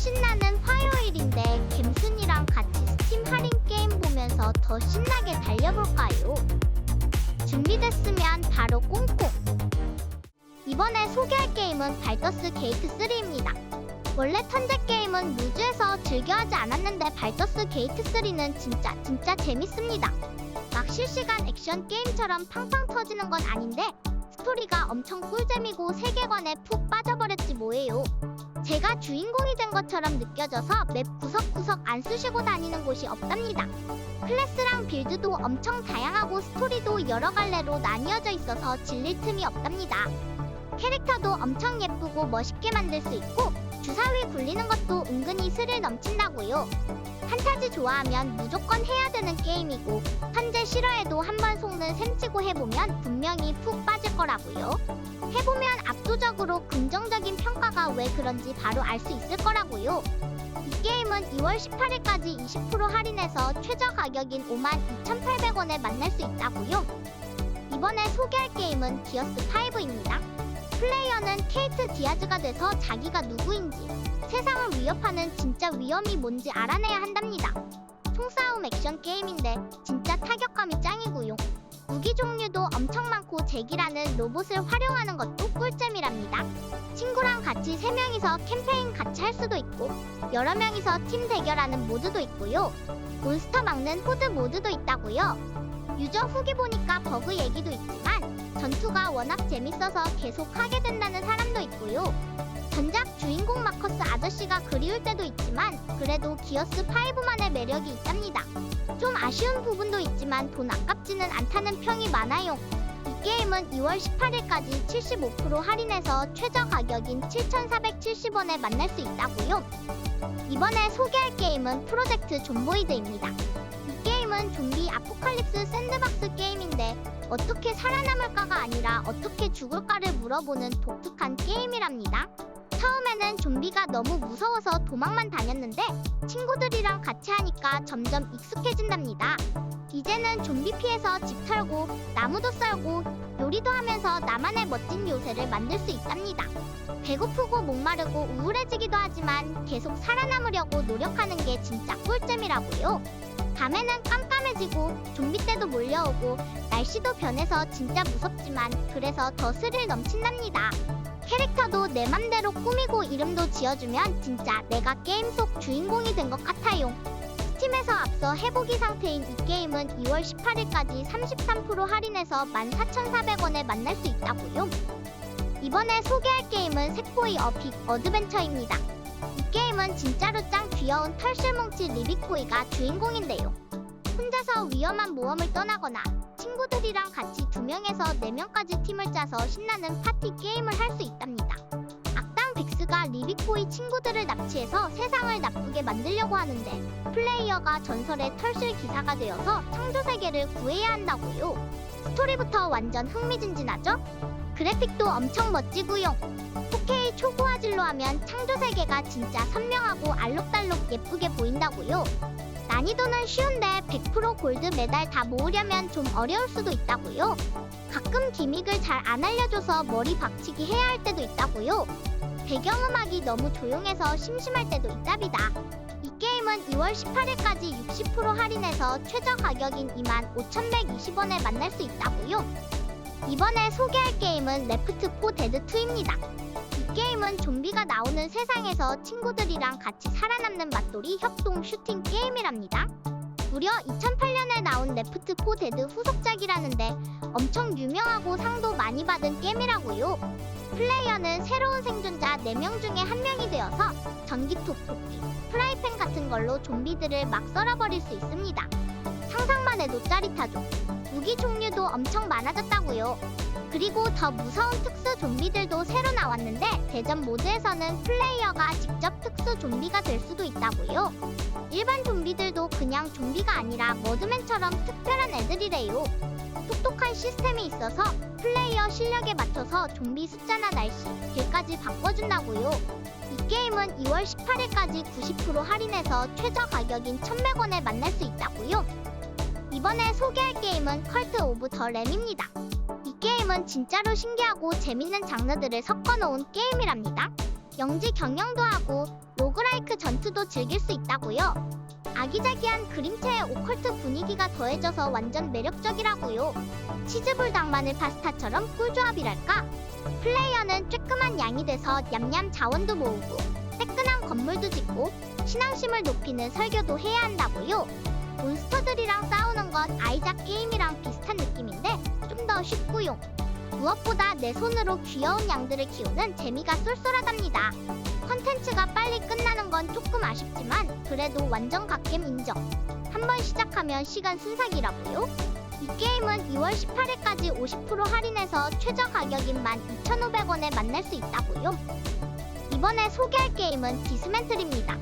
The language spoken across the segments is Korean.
신나는 화요일인데 갬순이랑 같이 스팀 할인 게임 보면서 더 신나게 달려볼까요? 준비됐으면 바로 꽁꽁! 이번에 소개할 게임은 발더스 게이트 3입니다. 원래 턴제 게임은 무주에서 즐겨하지 않았는데 발더스 게이트 3는 진짜 재밌습니다. 막 실시간 액션 게임처럼 팡팡 터지는 건 아닌데 스토리가 엄청 꿀잼이고 세계관에 푹 빠져버렸지 뭐예요. 제가 주인공이 된 것처럼 느껴져서 맵 구석구석 안 쑤시고 다니는 곳이 없답니다. 클래스랑 빌드도 엄청 다양하고 스토리도 여러 갈래로 나뉘어져 있어서 질릴 틈이 없답니다. 캐릭터도 엄청 예쁘고 멋있게 만들 수 있고 주사위 굴리는 것도 은근히 스릴 넘친다고요. 판타지 좋아하면 무조건 해야 되는 게임이고 현재 싫어해도 한번 속는 셈치고 해보면 분명히 푹 빠질 거라고요. 해보면 압도적으로 긍정적인 평가가 왜 그런지 바로 알 수 있을 거라고요. 이 게임은 2월 18일까지 20% 할인해서 최저 가격인 52,800원에 만날 수 있다고요. 이번에 소개할 게임은 기어스5입니다. 플레이어는 케이트 디아즈가 돼서 자기가 누구인지 세상을 위협하는 진짜 위험이 뭔지 알아내야 한답니다. 총싸움 액션 게임인데 진짜 타격감이 짱이고요. 무기 종류도 엄청 많고 잭이라는 로봇을 활용하는 것도 꿀잼이랍니다. 친구랑 같이 3명이서 캠페인 같이 할 수도 있고 여러 명이서 팀 대결하는 모드도 있고요. 몬스터 막는 호드 모드도 있다고요. 유저 후기 보니까 버그 얘기도 있지만 전투가 워낙 재밌어서 계속 하게 된다는 사람도 있고요. 전작 주인공 마커스 아저씨가 그리울 때도 있지만 그래도 기어스5만의 매력이 있답니다. 좀 아쉬운 부분도 있지만 돈 아깝지는 않다는 평이 많아요. 이 게임은 2월 18일까지 75% 할인해서 최저 가격인 7,470원에 만날 수 있다고요. 이번에 소개할 게임은 프로젝트 존보이드입니다. 이 게임은 좀비 아포칼립스 샌드박스 게임인데 어떻게 살아남을까가 아니라 어떻게 죽을까를 물어보는 독특한 게임이랍니다. 처음에는 좀비가 너무 무서워서 도망만 다녔는데 친구들이랑 같이 하니까 점점 익숙해진답니다. 이제는 좀비 피해서 집 털고 나무도 썰고 요리도 하면서 나만의 멋진 요새를 만들 수 있답니다. 배고프고 목마르고 우울해지기도 하지만 계속 살아남으려고 노력하는 게 진짜 꿀잼이라고요. 밤에는 깜깜해지고 좀비 떼도 몰려오고 날씨도 변해서 진짜 무섭지만 그래서 더 스릴 넘친답니다. 캐릭터도 내 맘대로 꾸미고 이름도 지어주면 진짜 내가 게임 속 주인공이 된 것 같아요. 스팀에서 앞서 해보기 상태인 이 게임은 2월 18일까지 33% 할인해서 14,400원에 만날 수 있다고요. 이번에 소개할 게임은 색보이 어픽 어드벤처입니다. 이 게임은 진짜로 짱 귀여운 털실뭉치 리비코이가 주인공인데요. 혼자서 위험한 모험을 떠나거나 친구들이랑 같이 2명에서 4명까지 팀을 짜서 신나는 파티 게임을 할 수 있답니다. 악당 빅스가 리비코이 친구들을 납치해서 세상을 나쁘게 만들려고 하는데 플레이어가 전설의 털실 기사가 되어서 창조세계를 구해야 한다고요. 스토리부터 완전 흥미진진하죠? 그래픽도 엄청 멋지고요. 4K 초고화질로 하면 창조세계가 진짜 선명하고 알록달록 예쁘게 보인다고요. 난이도는 쉬운데 100% 골드 메달 다 모으려면 좀 어려울 수도 있다고요. 가끔 기믹을 잘 안 알려줘서 머리 박치기 해야 할 때도 있다고요. 배경음악이 너무 조용해서 심심할 때도 있답니다. 이 게임은 2월 18일까지 60% 할인해서 최저 가격인 25,120원에 만날 수 있다고요. 이번에 소개할 게임은 레프트4 데드2입니다. 이 게임은 좀비가 나오는 세상에서 친구들이랑 같이 살아남는 맛돌이 협동 슈팅 게임이랍니다. 무려 2008년에 나온 레프트4 데드 후속작이라는데 엄청 유명하고 상도 많이 받은 게임이라고요. 플레이어는 새로운 생존자 4명 중에 1명이 되어서 전기톱, 도끼, 프라이팬 같은 걸로 좀비들을 막 썰어버릴 수 있습니다. 상상만 해도 짜릿하죠. 무기 종류도 엄청 많아졌다고요. 그리고 더 무서운 특수 좀비들도 새로 나왔는데 대전 모드에서는 플레이어가 직접 특수 좀비가 될 수도 있다고요. 일반 좀비들도 그냥 좀비가 아니라 머드맨처럼 특별한 애들이래요. 똑똑한 시스템이 있어서 플레이어 실력에 맞춰서 좀비 숫자나 날씨, 길까지 바꿔준다고요. 이 게임은 2월 18일까지 90% 할인해서 최저 가격인 1,100원에 만날 수 있다고요. 이번에 소개할 게임은 컬트 오브 더 램입니다. 이 게임은 게임은 진짜로 신기하고 재밌는 장르들을 섞어놓은 게임이랍니다. 영지 경영도 하고 로그라이크 전투도 즐길 수 있다고요. 아기자기한 그림체의 오컬트 분위기가 더해져서 완전 매력적이라고요. 치즈볼 닭마늘 파스타처럼 꿀조합이랄까? 플레이어는 쬐끄만 양이 돼서 냠냠 자원도 모으고 뜨끈한 건물도 짓고 신앙심을 높이는 설교도 해야 한다고요. 몬스터들이랑 싸우는 건 아이작 게임이랑 비슷한 느낌인데 좀 더 쉽고요. 무엇보다 내 손으로 귀여운 양들을 키우는 재미가 쏠쏠하답니다. 컨텐츠가 빨리 끝나는 건 조금 아쉽지만 그래도 완전 갓겜 인정. 한번 시작하면 시간 순삭이라고요? 이 게임은 2월 18일까지 50% 할인해서 최저 가격인 12,500원에 만날 수 있다고요. 이번에 소개할 게임은 디스맨틀입니다.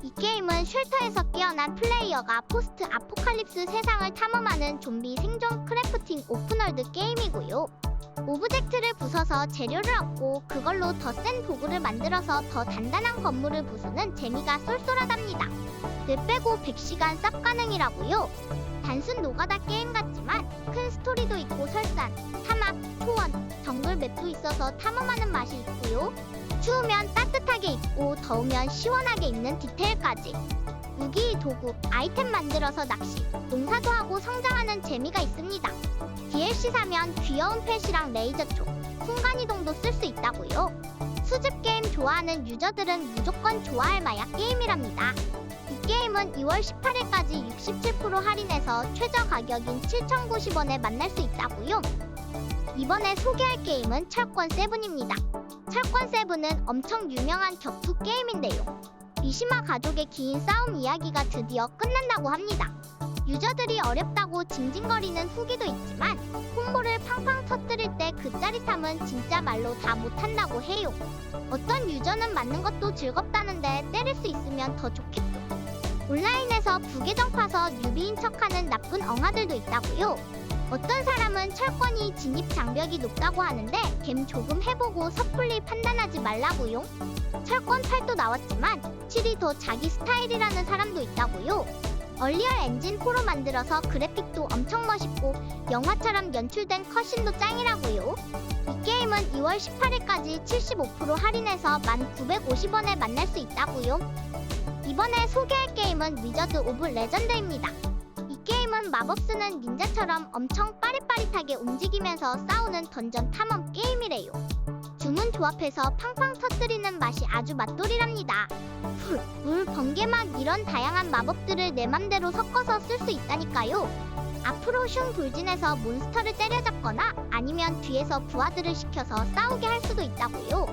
이 게임은 쉘터에서 깨어난 플레이어가 포스트 아포칼립스 세상을 탐험하는 좀비 생존 크래프팅 오픈월드 게임이고요. 오브젝트를 부숴서 재료를 얻고 그걸로 더 센 도구를 만들어서 더 단단한 건물을 부수는 재미가 쏠쏠하답니다. 뇌 빼고 100시간 쌉 가능이라고요. 단순 노가다 게임 같지만 큰 스토리도 있고 설산, 사막, 초원, 정글 맵도 있어서 탐험하는 맛이 있고요. 추우면 따뜻하게 입고 더우면 시원하게 입는 디테일까지. 무기, 도구, 아이템 만들어서 낚시, 농사도 하고 성장하는 재미가 있습니다. DLC 사면 귀여운 펫이랑 레이저총, 순간이동도 쓸 수 있다고요. 수집 게임 좋아하는 유저들은 무조건 좋아할 마약 게임이랍니다. 이 게임은 2월 18일까지 67% 할인해서 최저 가격인 7,090원에 만날 수 있다고요. 이번에 소개할 게임은 철권 7입니다. 철권 7은 엄청 유명한 격투 게임인데요. 미시마 가족의 긴 싸움 이야기가 드디어 끝난다고 합니다. 유저들이 어렵다고 징징거리는 후기도 있지만 콤보를 팡팡 터뜨릴 때 그 짜릿함은 진짜 말로 다 못한다고 해요. 어떤 유저는 맞는 것도 즐겁다는데 때릴 수 있으면 더 좋겠죠. 온라인에서 부계정 파서 뉴비인 척하는 나쁜 엉아들도 있다고요. 어떤 사람은 철권이 진입 장벽이 높다고 하는데 겜 조금 해보고 섣불리 판단하지 말라고요. 철권 8도 나왔지만 7이 더 자기 스타일이라는 사람도 있다고요. 얼리얼 엔진 4로 만들어서 그래픽도 엄청 멋있고 영화처럼 연출된 컷신도 짱이라고요. 이 게임은 2월 18일까지 75% 할인해서 1,950원에 만날 수 있다고요. 이번에 소개할 게임은 위저드 오브 레전드입니다. 이 게임은 마법 쓰는 닌자처럼 엄청 빠릿빠릿하게 움직이면서 싸우는 던전 탐험 게임이래요. 주문 조합해서 팡팡 터뜨리는 맛이 아주 맛돌이랍니다. 풀, 물, 번개막 이런 다양한 마법들을 내 맘대로 섞어서 쓸 수 있다니까요. 앞으로 슝 돌진해서 몬스터를 때려잡거나 아니면 뒤에서 부하들을 시켜서 싸우게 할 수도 있다고요.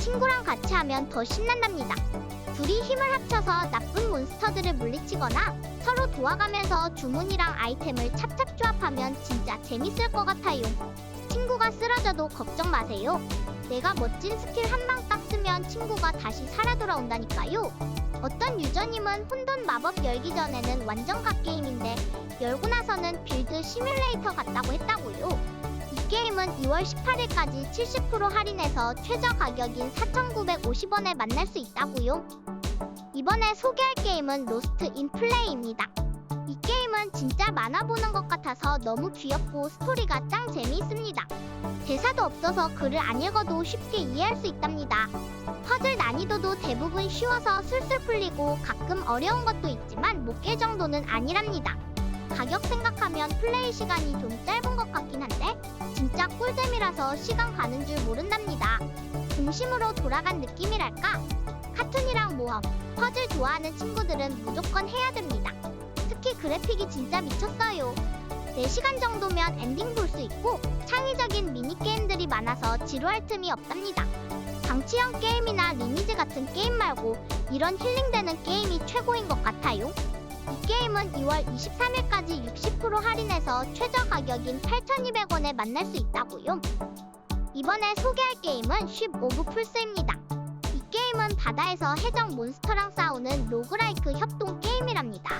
친구랑 같이 하면 더 신난답니다. 둘이 힘을 합쳐서 나쁜 몬스터들을 물리치거나 서로 도와가면서 주문이랑 아이템을 찹찹 조합하면 진짜 재밌을 것 같아요. 친구가 쓰러져도 걱정 마세요. 내가 멋진 스킬 한 방 딱 쓰면 친구가 다시 살아 돌아온다니까요. 어떤 유저님은 혼돈 마법 열기 전에는 완전 갓게임인데 열고 나서는 빌드 시뮬레이터 같다고 했다고요. 이 게임은 2월 18일까지 70% 할인해서 최저 가격인 4,950원에 만날 수 있다고요. 이번에 소개할 게임은 로스트 인 플레이입니다. 이 게임은 진짜 만화 보는 것 같아서 너무 귀엽고 스토리가 짱 재미있습니다. 대사도 없어서 글을 안 읽어도 쉽게 이해할 수 있답니다. 퍼즐 난이도도 대부분 쉬워서 술술 풀리고 가끔 어려운 것도 있지만 못 깰 정도는 아니랍니다. 가격 생각하면 플레이 시간이 좀 짧은 것 같긴 한데 진짜 꿀잼이라서 시간 가는 줄 모른답니다. 중심으로 돌아간 느낌이랄까? 카툰이랑 모험, 퍼즐 좋아하는 친구들은 무조건 해야 됩니다. 특히 그래픽이 진짜 미쳤어요. 4시간 정도면 엔딩 볼 수 있고 창의적인 미니게임들이 많아서 지루할 틈이 없답니다. 방치형 게임이나 리니지 같은 게임 말고 이런 힐링되는 게임이 최고인 것 같아요. 이 게임은 2월 23일까지 60% 할인해서 최저 가격인 8,200원에 만날 수 있다고요. 이번에 소개할 게임은 쉽 오브 풀스입니다. 이 게임은 바다에서 해적 몬스터랑 싸우는 로그라이크 협동 게임이랍니다.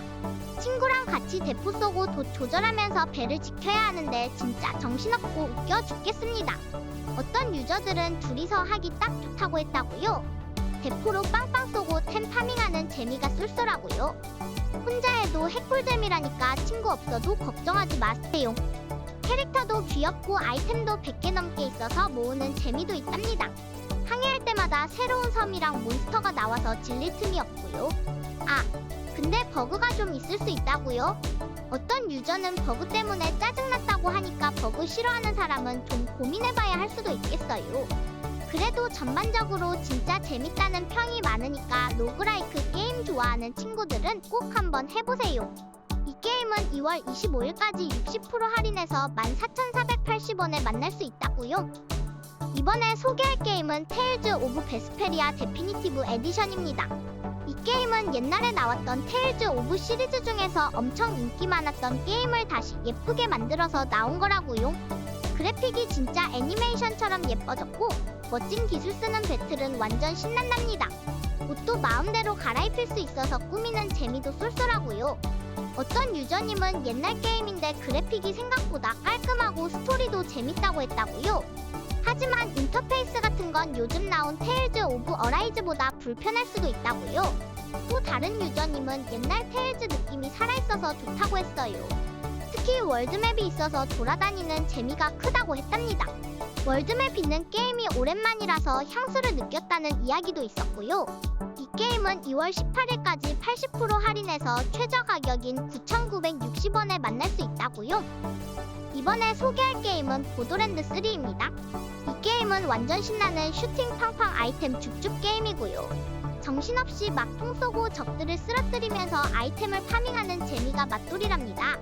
친구랑 같이 대포 쏘고 돛 조절하면서 배를 지켜야 하는데 진짜 정신없고 웃겨 죽겠습니다. 어떤 유저들은 둘이서 하기 딱 좋다고 했다고요. 대포로 빵빵 쏘고 템 파밍하는 재미가 쏠쏠하고요. 혼자 해도 핵꿀잼이라니까 친구 없어도 걱정하지 마세요. 캐릭터도 귀엽고 아이템도 100개 넘게 있어서 모으는 재미도 있답니다. 항해할 때마다 새로운 섬이랑 몬스터가 나와서 질릴 틈이 없고요. 아, 근데 버그가 좀 있을 수 있다고요? 어떤 유저는 버그 때문에 짜증났다고 하니까 버그 싫어하는 사람은 좀 고민해봐야 할 수도 있겠어요. 그래도 전반적으로 진짜 재밌다는 평이 많으니까 로그라이크 게임 좋아하는 친구들은 꼭 한번 해보세요. 이 게임은 2월 25일까지 60% 할인해서 14,480원에 만날 수 있다고요. 이번에 소개할 게임은 테일즈 오브 베스페리아 데피니티브 에디션입니다. 이 게임은 옛날에 나왔던 테일즈 오브 시리즈 중에서 엄청 인기 많았던 게임을 다시 예쁘게 만들어서 나온 거라고요. 그래픽이 진짜 애니메이션처럼 예뻐졌고 멋진 기술 쓰는 배틀은 완전 신난답니다. 옷도 마음대로 갈아입힐 수 있어서 꾸미는 재미도 쏠쏠하고요. 어떤 유저님은 옛날 게임인데 그래픽이 생각보다 깔끔하고 스토리도 재밌다고 했다고요. 하지만 인터페이스 같은 건 요즘 나온 테일즈 오브 어라이즈보다 불편할 수도 있다고요. 또 다른 유저님은 옛날 테일즈 느낌이 살아있어서 좋다고 했어요. 특히 월드맵이 있어서 돌아다니는 재미가 크다고 했답니다. 월드맵 있는 게임이 오랜만이라서 향수를 느꼈다는 이야기도 있었고요. 이 게임은 2월 18일까지 80% 할인해서 최저 가격인 9,960원에 만날 수 있다고요. 이번에 소개할 게임은 보더랜드 3입니다. 이 게임은 완전 신나는 슈팅 팡팡 아이템 줍줍 게임이고요. 정신없이 막 통 쏘고 적들을 쓰러뜨리면서 아이템을 파밍하는 재미가 맛돌이랍니다.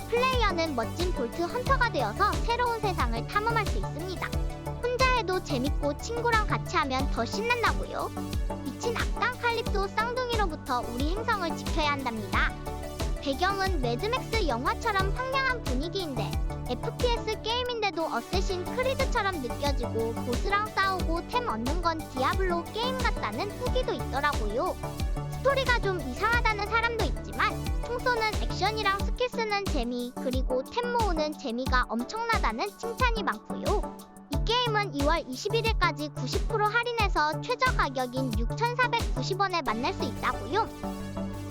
플레이어는 멋진 볼트 헌터가 되어서 새로운 세상을 탐험할 수 있습니다. 혼자 해도 재밌고 친구랑 같이 하면 더 신난다고요. 미친 악당 칼립소 쌍둥이로부터 우리 행성을 지켜야 한답니다. 배경은 매드맥스 영화처럼 황량한 분위기인데 FPS 게임인데도 어쌔신 크리드처럼 느껴지고 보스랑 싸우고 템 얻는 건 디아블로 게임 같다는 후기도 있더라고요. 스토리가 좀 이상하다는 사람도 있지만 총 쏘는 액션이랑 스킬 쓰는 재미 그리고 템 모으는 재미가 엄청나다는 칭찬이 많고요. 이 게임은 2월 21일까지 90% 할인해서 최저 가격인 6,490원에 만날 수 있다고요.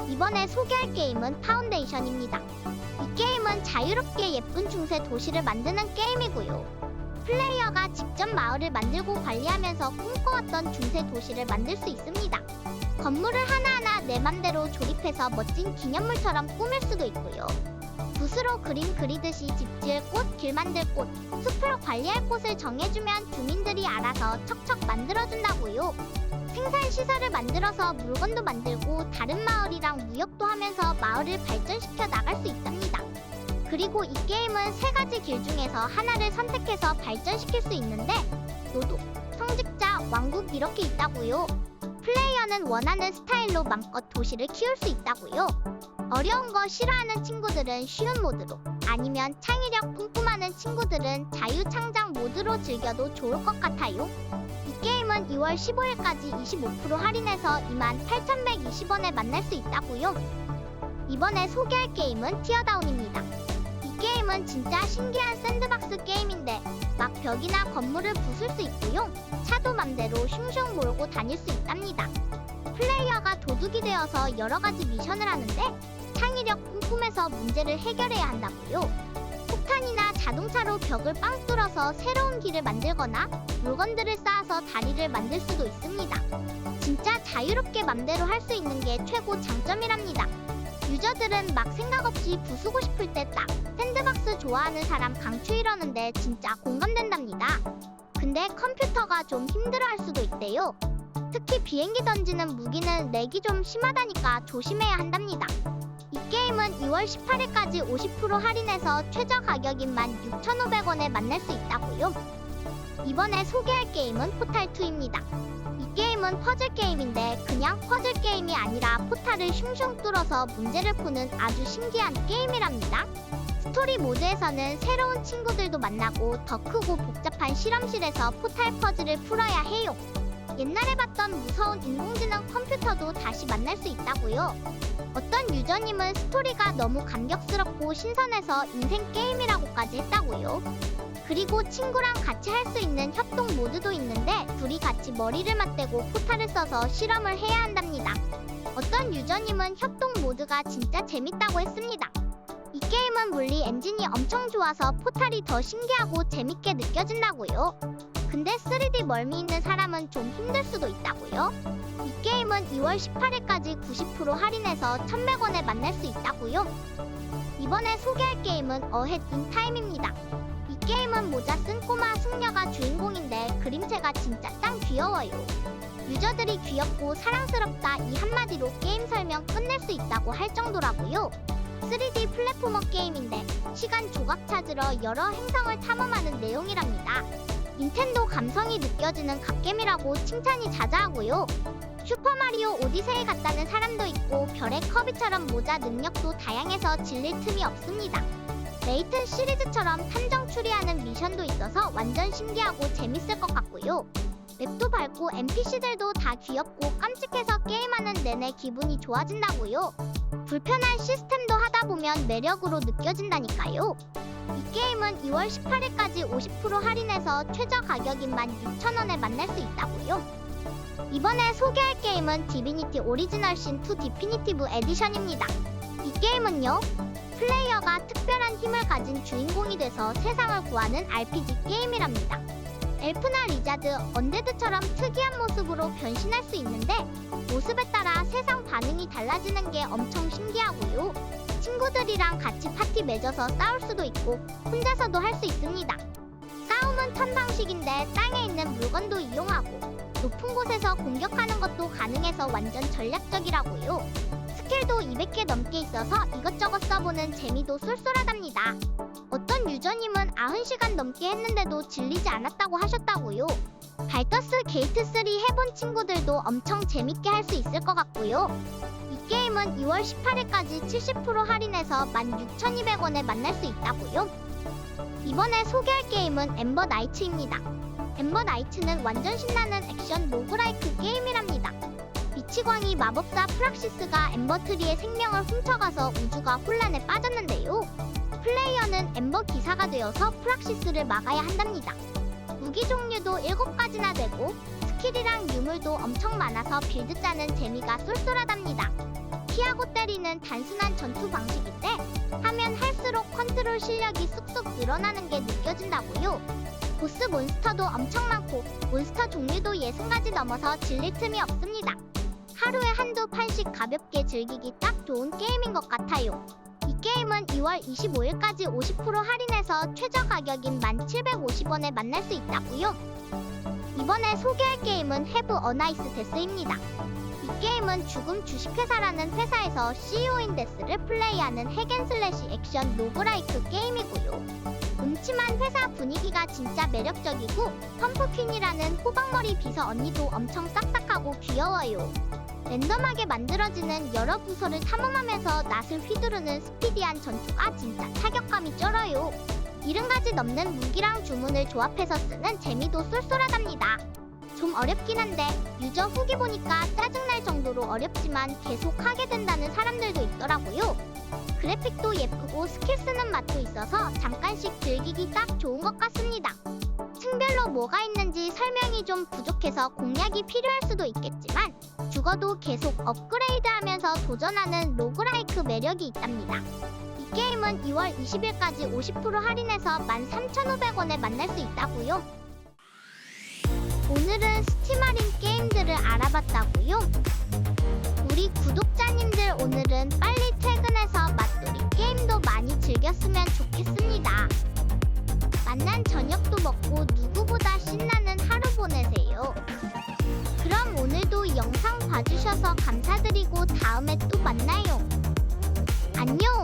이번에 소개할 게임은 파운데이션입니다. 이 게임은 자유롭게 예쁜 중세 도시를 만드는 게임이고요. 플레이어가 직접 마을을 만들고 관리하면서 꿈꿔왔던 중세 도시를 만들 수 있습니다. 건물을 하나하나 내 맘대로 조립해서 멋진 기념물처럼 꾸밀 수도 있고요. 붓으로 그림 그리듯이 집 지을 곳, 길 만들 곳, 숲을 관리할 곳을 정해주면 주민들이 알아서 척척 만들어준다고요. 생산시설을 만들어서 물건도 만들고 다른 마을이랑 무역도 하면서 마을을 발전시켜 나갈 수 있답니다. 그리고 이 게임은 3가지 길 중에서 하나를 선택해서 발전시킬 수 있는데 노동, 성직자, 왕국 이렇게 있다고요. 플레이어는 원하는 스타일로 맘껏 도시를 키울 수 있다고요. 어려운 거 싫어하는 친구들은 쉬운 모드로 아니면 창의력 뿜뿜하는 친구들은 자유창작 모드로 즐겨도 좋을 것 같아요. 이 게임은 2월 15일까지 25% 할인해서 28,120원에 만날 수 있다고요. 이번에 소개할 게임은 티어다운입니다. 이 게임은 진짜 신기한 샌드박스 게임인데 막 벽이나 건물을 부술 수 있고요. 차도 맘대로 슝슝 몰고 다닐 수 있답니다. 플레이어가 도둑이 되어서 여러가지 미션을 하는데 창의력 뿜뿜해서 문제를 해결해야 한다고요. 폭탄이나 자동차로 벽을 빵 뚫어서 새로운 길을 만들거나 물건들을 쌓아서 다리를 만들 수도 있습니다. 진짜 자유롭게 맘대로 할 수 있는 게 최고 장점이랍니다. 유저들은 막 생각 없이 부수고 싶을 때 딱 샌드박스 좋아하는 사람 강추 이러는데 진짜 공감된답니다. 근데 컴퓨터가 좀 힘들어할 수도 있대요. 특히 비행기 던지는 무기는 렉이 좀 심하다니까 조심해야 한답니다. 이 게임은 2월 18일까지 50% 할인해서 최저 가격인 16,500원에 만날 수 있다고요. 이번에 소개할 게임은 포탈2입니다. 이 게임은 퍼즐 게임인데 그냥 퍼즐 게임이 아니라 포탈을 슝슝 뚫어서 문제를 푸는 아주 신기한 게임이랍니다. 스토리 모드에서는 새로운 친구들도 만나고 더 크고 복잡한 실험실에서 포탈 퍼즐을 풀어야 해요. 옛날에 봤던 무서운 인공지능 컴퓨터도 다시 만날 수 있다고요. 어떤 유저님은 스토리가 너무 감격스럽고 신선해서 인생 게임이라고까지 했다고요. 그리고 친구랑 같이 할 수 있는 협동 모드도 있는데 둘이 같이 머리를 맞대고 포탈을 써서 실험을 해야 한답니다. 어떤 유저님은 협동 모드가 진짜 재밌다고 했습니다. 이 게임은 물리 엔진이 엄청 좋아서 포탈이 더 신기하고 재밌게 느껴진다고요. 근데 3D 멀미 있는 사람은 좀 힘들 수도 있다고요. 이 게임은 2월 18일까지 90% 할인해서 1,100원에 만날 수 있다고요. 이번에 소개할 게임은 어헤드 인 타임입니다. 이 게임은 모자 쓴 꼬마 숙녀가 주인공인데 그림체가 진짜 짱 귀여워요. 유저들이 귀엽고 사랑스럽다 이 한마디로 게임 설명 끝낼 수 있다고 할 정도라고요. 3D 플랫포머 게임인데 시간 조각 찾으러 여러 행성을 탐험하는 내용이랍니다. 닌텐도 감성이 느껴지는 갓겜이라고 칭찬이 자자하고요. 슈퍼마리오 오디세이 같다는 사람도 있고 별의 커비처럼 모자 능력도 다양해서 질릴 틈이 없습니다. 레이튼 시리즈처럼 탐정 추리하는 미션도 있어서 완전 신기하고 재밌을 것 같고요. 맵도 밝고 NPC들도 다 귀엽고 깜찍해서 게임하는 내내 기분이 좋아진다고요. 불편한 시스템도 하다 보면 매력으로 느껴진다니까요. 이 게임은 2월 18일까지 50% 할인해서 최저 가격인 16,000원에 만날 수 있다고요. 이번에 소개할 게임은 디비니티 오리지널 신 2 디피니티브 에디션입니다. 이 게임은요, 플레이어가 특별한 힘을 가진 주인공이 돼서 세상을 구하는 RPG 게임이랍니다. 엘프나 리자드, 언데드처럼 특이한 모습으로 변신할 수 있는데 모습에 따라 세상 반응이 달라지는 게 엄청 신기하고요. 친구들이랑 같이 파티 맺어서 싸울 수도 있고 혼자서도 할 수 있습니다. 싸움은 턴 방식인데 땅에 있는 물건도 이용하고 높은 곳에서 공격하는 것도 가능해서 완전 전략적이라고요. 스킬도 200개 넘게 있어서 이것저것 써보는 재미도 쏠쏠하답니다. 어떤 유저님은 90시간 넘게 했는데도 질리지 않았다고 하셨다고요. 발더스 게이트 3 해본 친구들도 엄청 재밌게 할 수 있을 것 같고요. 이 게임은 2월 18일까지 70% 할인해서 16,200원에 만날 수 있다고요. 이번에 소개할 게임은 엠버 나이츠입니다. 엠버 나이츠는 완전 신나는 액션 로그라이크 게임이랍니다. 미치광이 마법사 프락시스가 엠버트리의 생명을 훔쳐가서 우주가 혼란에 빠졌는데요. 플레이어는 엠버 기사가 되어서 프락시스를 막아야 한답니다. 무기 종류도 7가지나 되고 스킬이랑 유물도 엄청 많아서 빌드 짜는 재미가 쏠쏠하답니다. 피하고 때리는 단순한 전투 방식인데 하면 할수록 컨트롤 실력이 쑥쑥 늘어나는 게 느껴진다고요. 보스 몬스터도 엄청 많고 몬스터 종류도 60가지 넘어서 질릴 틈이 없습니다. 하루에 한두 판씩 가볍게 즐기기 딱 좋은 게임인 것 같아요. 이 게임은 2월 25일까지 50% 할인해서 최저 가격인 1,750원에 만날 수 있다고요. 이번에 소개할 게임은 해브 어 나이스 데스입니다. 이 게임은 죽음 주식회사라는 회사에서 CEO인 데스를 플레이하는 핵앤슬래시 액션 로그라이크 게임이고요. 음침한 회사 분위기가 진짜 매력적이고 펌프퀸이라는 호박머리 비서 언니도 엄청 싹싹하고 귀여워요. 랜덤하게 만들어지는 여러 부서를 탐험하면서 낫을 휘두르는 스피디한 전투가 진짜 타격감이 쩔어요. 70가지 넘는 무기랑 주문을 조합해서 쓰는 재미도 쏠쏠하답니다. 좀 어렵긴 한데 유저 후기 보니까 짜증날 정도로 어렵지만 계속 하게 된다는 사람들도 있더라고요. 그래픽도 예쁘고 스킬 쓰는 맛도 있어서 잠깐씩 즐기기 딱 좋은 것 같습니다. 층별로 뭐가 있는지 설명이 좀 부족해서 공략이 필요할 수도 있겠지만 죽어도 계속 업그레이드하면서 도전하는 로그라이크 매력이 있답니다. 이 게임은 2월 20일까지 50% 할인해서 13,500원에 만날 수 있다고요. 오늘은 스팀 할인 게임들을 알아봤다고요. 우리 구독자님들 오늘은 빨리 퇴근해서 맛돌이 게임도 많이 즐겼으면 좋겠습니다. 만난 저녁도 먹고 누구보다 신나는 하루 보내세요. 그럼 오늘도 영상 봐주셔서 감사드리고 다음에 또 만나요. 안녕.